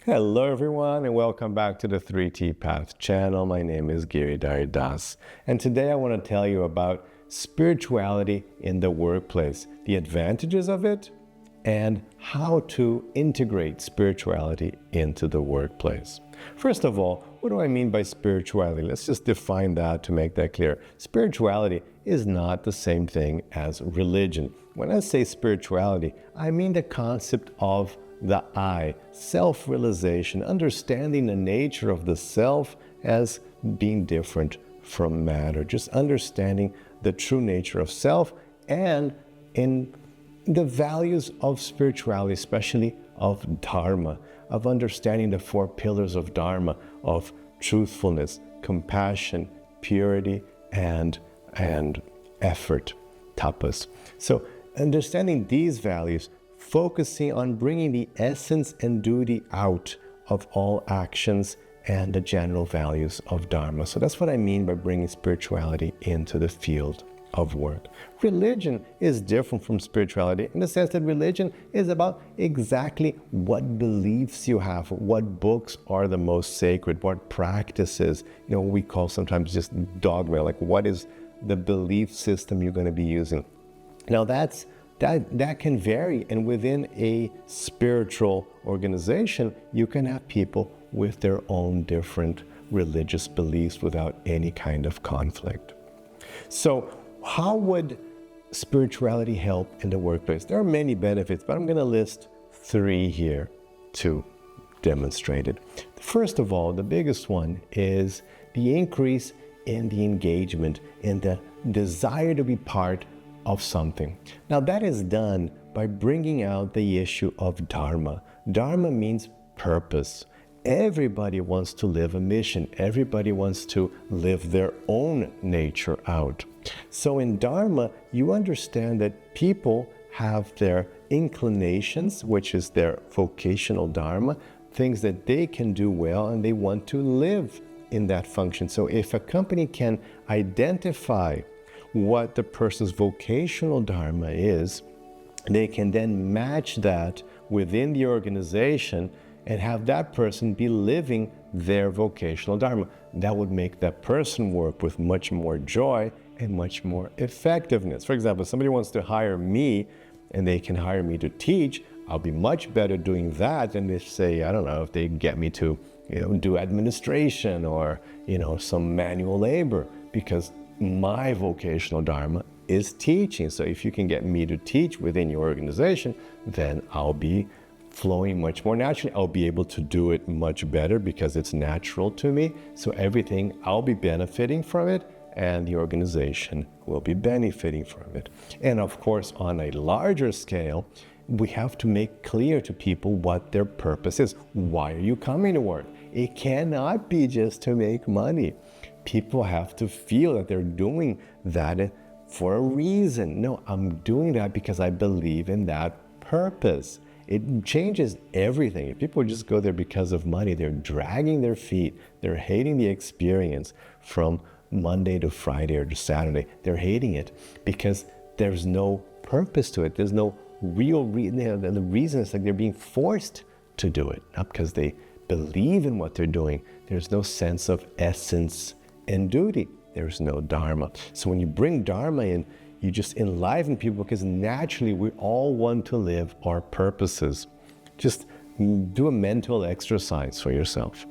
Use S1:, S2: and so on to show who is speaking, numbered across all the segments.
S1: Hello everyone and welcome back to the 3T Path channel. My name is Giridhari, and today I want to tell you about spirituality in the workplace, the advantages of it, and how to integrate spirituality into the workplace. First of all, what do I mean by spirituality? Let's just define that to make that clear. Spirituality is not the same thing as religion. When I say spirituality, I mean the concept of the I, self-realization, understanding the nature of the self as being different from matter, just understanding the true nature of self and in the values of spirituality, especially of dharma, of understanding the four pillars of dharma, of truthfulness, compassion, purity, and effort, tapas. So understanding these values, focusing on bringing the essence and duty out of all actions and the general values of dharma. So that's what I mean by bringing spirituality into the field of work. Religion is different from spirituality in the sense that religion is about exactly what beliefs you have, what books are the most sacred, what practices, we call sometimes just dogma, like what is the belief system you're going to be using. Now that can vary, and within a spiritual organization, you can have people with their own different religious beliefs without any kind of conflict. So how would spirituality help in the workplace? There are many benefits, but I'm going to list 3 here to demonstrate it. First of all, the biggest one is the increase in the engagement, in the desire to be part of something. Now that is done by bringing out the issue of dharma. Dharma means purpose. Everybody wants to live a mission. Everybody wants to live their own nature out. So in dharma, you understand that people have their inclinations, which is their vocational dharma, things that they can do well, and they want to live in that function. So if a company can identify what the person's vocational dharma is, they can then match that within the organization and have that person be living their vocational dharma. That would make that person work with much more joy and much more effectiveness. For example, if somebody wants to hire me and they can hire me to teach, I'll be much better doing that than if, say, I don't know, if they get me to do administration or some manual labor, because my vocational dharma is teaching. So if you can get me to teach within your organization, then I'll be flowing much more naturally. I'll be able to do it much better because it's natural to me. So everything, I'll be benefiting from it, and the organization will be benefiting from it. And of course, on a larger scale, we have to make clear to people what their purpose is. Why are you coming to work? It cannot be just to make money. People have to feel that they're doing that for a reason. No, I'm doing that because I believe in that purpose. It changes everything. If people just go there because of money, they're dragging their feet. They're hating the experience from Monday to Friday or to Saturday. They're hating it because there's no purpose to it. There's no real reason. The reason is like they're being forced to do it, not because they believe in what they're doing. There's no sense of essence and duty. There's no dharma. So when you bring dharma in, you just enliven people, because naturally we all want to live our purposes. Just do a mental exercise for yourself.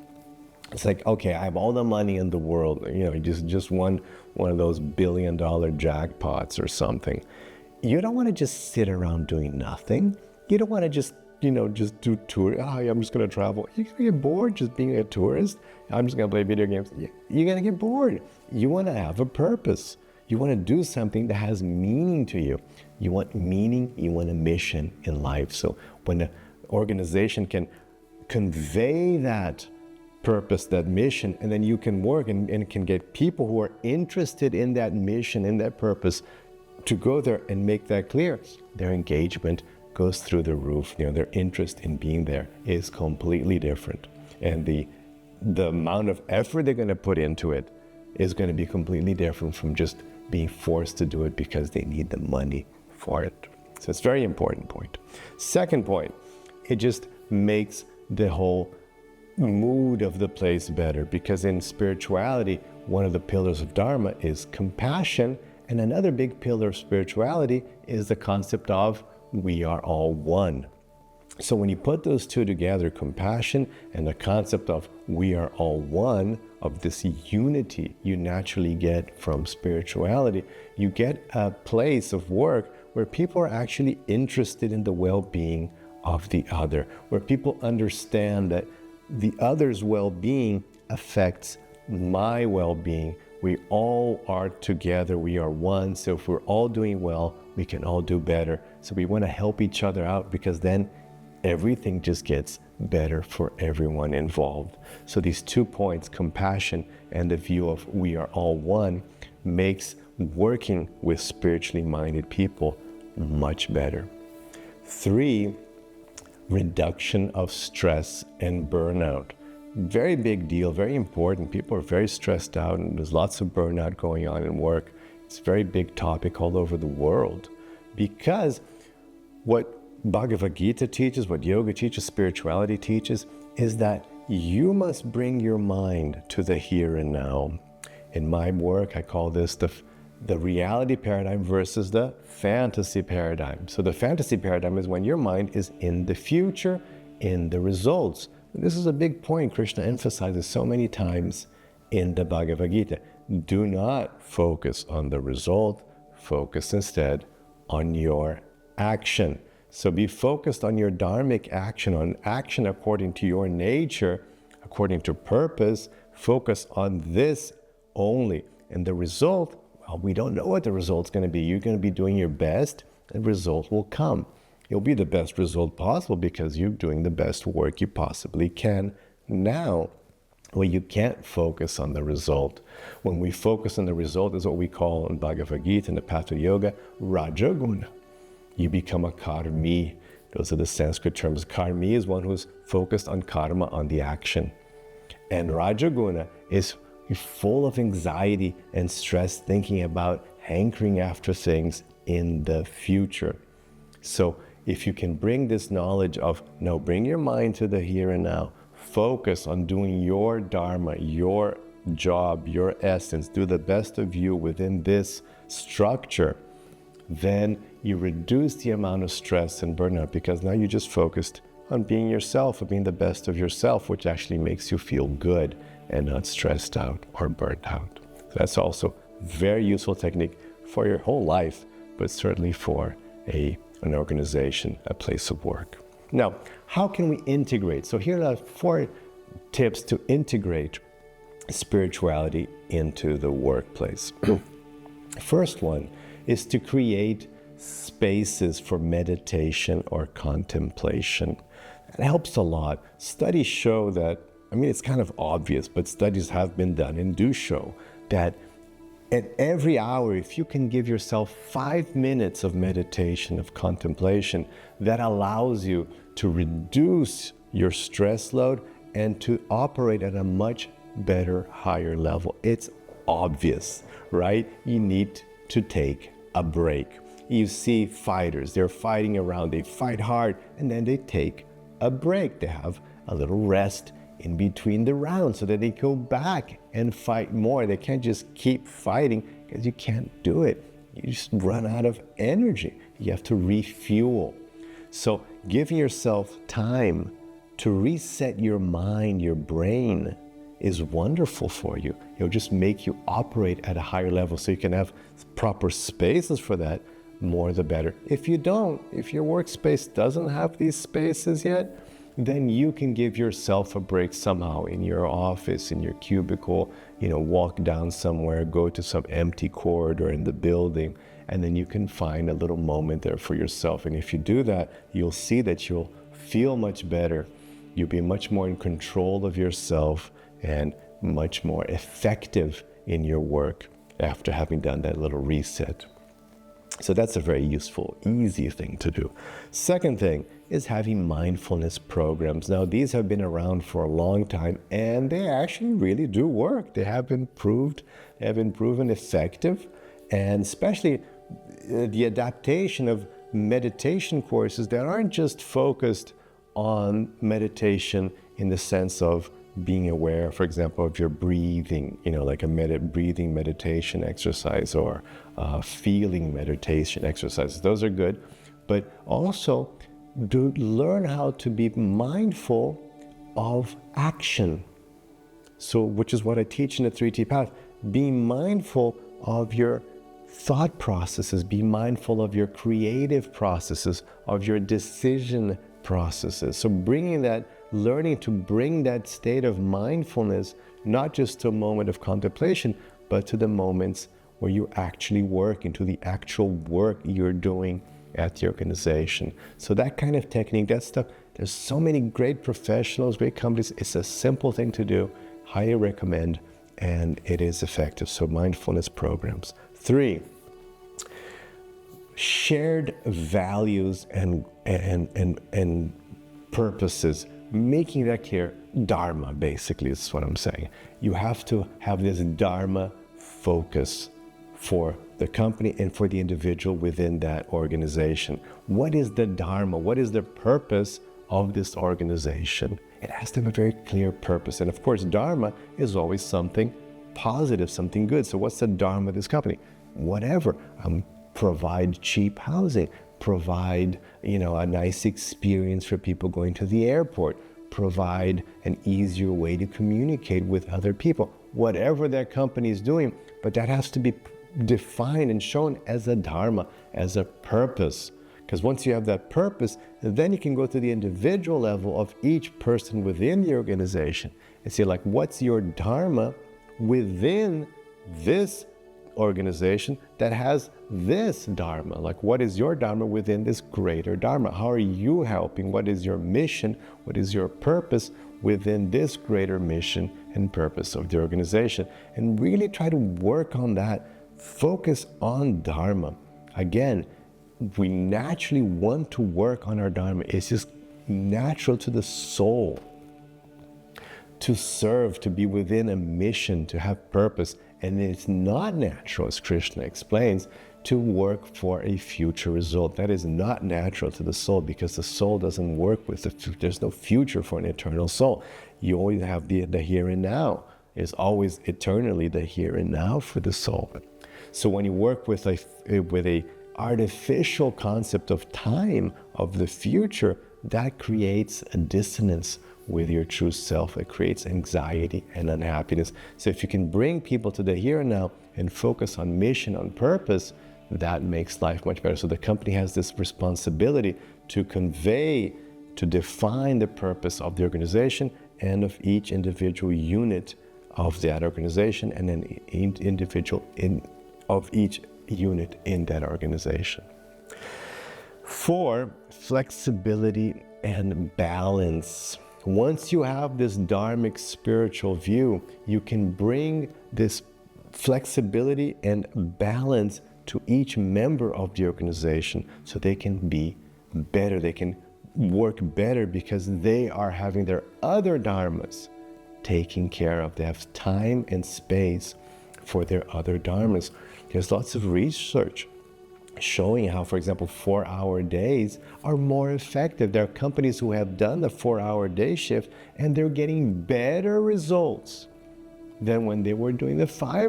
S1: It's like, okay, I have all the money in the world, just won one of those billion-dollar jackpots or something. You don't want to just sit around doing nothing. You don't want to just do tour. I'm just going to travel. You're going to get bored just being a tourist. I'm just going to play video games. You're going to get bored. You want to have a purpose. You want to do something that has meaning to you. You want meaning. You want a mission in life. So when an organization can convey that purpose, that mission, and then you can work and can get people who are interested in that mission, in that purpose, to go there and make that clear, their engagement goes through the roof. Their interest in being there is completely different. And the amount of effort they're going to put into it is going to be completely different from just being forced to do it because they need the money for it. So it's a very important point. Second point, it just makes the whole mood of the place better, because in spirituality, one of the pillars of dharma is compassion, and another big pillar of spirituality is the concept of we are all one. So when you put those two together, compassion and the concept of we are all one, of this unity you naturally get from spirituality, you get a place of work where people are actually interested in the well-being of the other, where people understand that the other's well-being affects my well-being. We all are together, we are one, so if we're all doing well, we can all do better. So we want to help each other out, because then everything just gets better for everyone involved. So these 2 points, compassion and the view of we are all one, makes working with spiritually minded people much better. 3, reduction of stress and burnout. Very big deal, very important. People are very stressed out, and there's lots of burnout going on in work. It's a very big topic all over the world, because what Bhagavad Gita teaches, what yoga teaches, spirituality teaches, is that you must bring your mind to the here and now. In my work, I call this the reality paradigm versus the fantasy paradigm. So the fantasy paradigm is when your mind is in the future, in the results. This is a big point Krishna emphasizes so many times in the Bhagavad Gita. Do not focus on the result, focus instead on your action. So be focused on your dharmic action, on action according to your nature, according to purpose. Focus on this only. And the result, well, we don't know what the result's going to be. You're going to be doing your best, and result will come. It'll be the best result possible because you're doing the best work you possibly can now. Well, you can't focus on the result. When we focus on the result is what we call in Bhagavad Gita, in the path of yoga, Rajaguna. You become a karmi. Those are the Sanskrit terms. Karmi is one who's focused on karma, on the action. And Rajaguna is full of anxiety and stress, thinking about hankering after things in the future. So if you can bring this knowledge of, no, bring your mind to the here and now, focus on doing your dharma, your job, your essence, do the best of you within this structure, then you reduce the amount of stress and burnout, because now you're just focused on being yourself, or being the best of yourself, which actually makes you feel good and not stressed out or burnt out. So that's also a very useful technique for your whole life, but certainly for an organization, a place of work. Now, how can we integrate? So here are 4 tips to integrate spirituality into the workplace. First one is to create spaces for meditation or contemplation. It helps a lot. Studies show that, it's kind of obvious, but studies have been done and do show that at every hour, if you can give yourself 5 minutes of meditation, of contemplation, that allows you to reduce your stress load and to operate at a much better, higher level. It's obvious, right? You need to take a break. You see fighters, they're fighting around, they fight hard, and then they take a break. They have a little rest in between the rounds so that they go back and fight more. They can't just keep fighting, because you can't do it. You just run out of energy. You have to refuel. So giving yourself time to reset your mind, your brain, is wonderful for you. It'll just make you operate at a higher level, so you can have proper spaces for that. More the better. If you don't, if your workspace doesn't have these spaces yet, then you can give yourself a break somehow in your office, in your cubicle, walk down somewhere, go to some empty corridor in the building, and then you can find a little moment there for yourself. And if you do that, you'll see that you'll feel much better. You'll be much more in control of yourself and much more effective in your work after having done that little reset. So that's a very useful, easy thing to do. Second thing is having mindfulness programs. Now, these have been around for a long time, and they actually really do work. They have been proven effective, and especially the adaptation of meditation courses that aren't just focused on meditation in the sense of being aware, for example, of your breathing, like a breathing meditation exercise or feeling meditation exercises. Those are good. But also learn how to be mindful of action. So, which is what I teach in the 3T path. Be mindful of your thought processes, be mindful of your creative processes, of your decision processes. So learning to bring that state of mindfulness, not just to a moment of contemplation, but to the moments where you actually work, into the actual work you're doing at the organization. So that kind of technique, that stuff, there's so many great professionals, great companies. It's a simple thing to do. Highly recommend, and it is effective. So mindfulness programs. 3, shared values and purposes, making that clear. Dharma, basically, is what I'm saying. You have to have this Dharma focus for the company and for the individual within that organization. What is the Dharma? What is the purpose of this organization? It has to have a very clear purpose. And of course, Dharma is always something positive, something good. So what's the Dharma of this company? Whatever. Provide cheap housing, provide, a nice experience for people going to the airport, provide an easier way to communicate with other people, whatever that company is doing. But that has to be defined and shown as a Dharma, as a purpose. Because once you have that purpose, then you can go to the individual level of each person within the organization and say, what's your Dharma within this organization that has this Dharma? What is your Dharma within this greater Dharma? How are you helping? What is your mission? What is your purpose within this greater mission and purpose of the organization? And really try to work on that. Focus on Dharma. Again, we naturally want to work on our Dharma. It's just natural to the soul to serve, to be within a mission, to have purpose. And it's not natural, as Krishna explains, to work for a future result. That is not natural to the soul, because the soul doesn't work with there's no future for an eternal soul. You always have the here and now. It's always eternally the here and now for the soul. So when you work with a artificial concept of time, of the future, that creates a dissonance with your true self. It creates anxiety and unhappiness. So if you can bring people to the here and now and focus on mission, on purpose, that makes life much better. So the company has this responsibility to convey, to define the purpose of the organization and of each individual unit of that organization, and then of each unit in that organization. 4, flexibility and balance. Once you have this dharmic spiritual view, you can bring this flexibility and balance to each member of the organization so they can be better, they can work better, because they are having their other dharmas taken care of. They have time and space for their other dharmas. There's lots of research showing how, for example, 4-hour days are more effective. There are companies who have done the 4-hour day shift, and they're getting better results than when they were doing the 4-day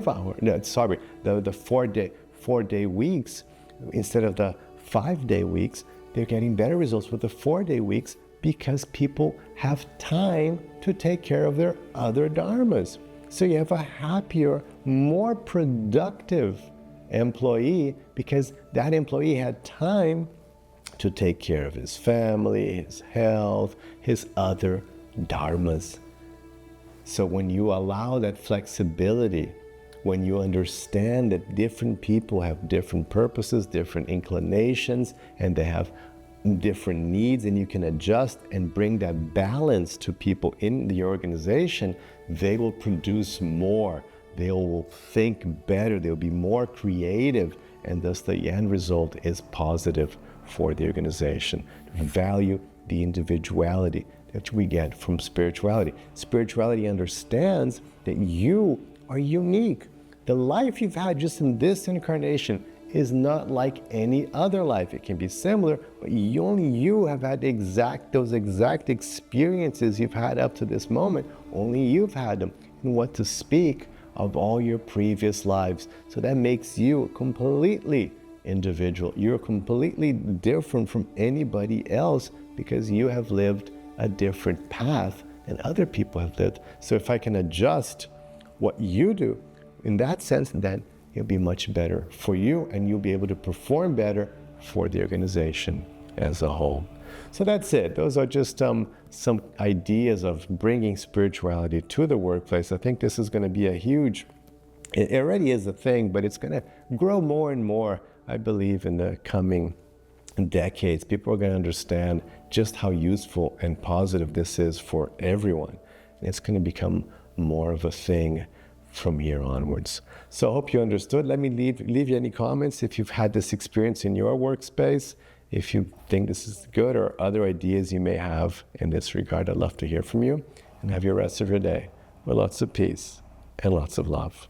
S1: weeks. Instead of the 5-day weeks, they're getting better results with the 4-day weeks, because people have time to take care of their other dharmas. So you have a happier, more productive employee, because that employee had time to take care of his family, his health, his other dharmas. So when you allow that flexibility, when you understand that different people have different purposes, different inclinations, and they have different needs, and you can adjust and bring that balance to people in the organization, they will produce more. They will think better, they'll be more creative, and thus the end result is positive for the organization. Value the individuality that we get from spirituality. Spirituality understands that you are unique. The life you've had just in this incarnation is not like any other life. It can be similar, but only you have had those exact experiences you've had up to this moment. Only you've had them. And what to speak of all your previous lives. So that makes you completely individual. You're completely different from anybody else because you have lived a different path than other people have lived. So if I can adjust what you do in that sense, then it'll be much better for you and you'll be able to perform better for the organization as a whole. So that's it. Those are just some ideas of bringing spirituality to the workplace. I think this is going to be it already is a thing, but it's going to grow more and more, I believe, in the coming decades. People are going to understand just how useful and positive this is for everyone. And it's going to become more of a thing from here onwards. So I hope you understood. Let me leave you any comments if you've had this experience in your workspace. If you think this is good or other ideas you may have in this regard, I'd love to hear from you. And have your rest of your day with lots of peace and lots of love.